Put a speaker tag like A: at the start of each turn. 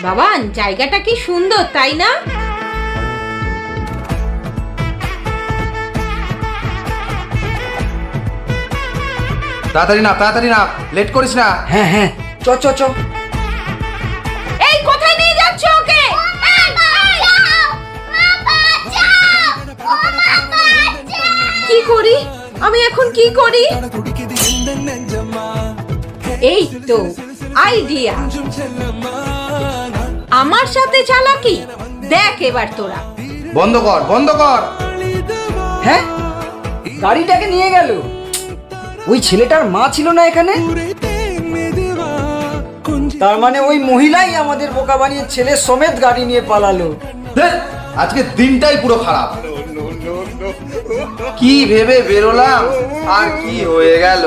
A: বাবান, জায়গাটা কি সুন্দর, তাই না?
B: তাড়াতাড়ি না, লেট করিস না।
C: হ্যাঁ হ্যাঁ, চ চ চ।
A: এই কোথায় নিয়ে যাচ্ছ ওকে? কি করি আমি এখন, কি করি? এই তো আইডিয়া, আমার সাথে চালাকি দেখ এবার তোরা।
B: বন্ধ কর।
C: হ্যাঁ, গাড়িটাকে নিয়ে গেল। ওই ছেলেটার মা ছিল না এখানে? তার মানে ওই মহিলাই আমাদের বোকা বানিয়ে ছেলে সমেত গাড়ি নিয়ে পালালো।
B: আজকে দিনটাই পুরো খারাপ। কি ভেবে বেরোলাম আর কি হয়ে গেল।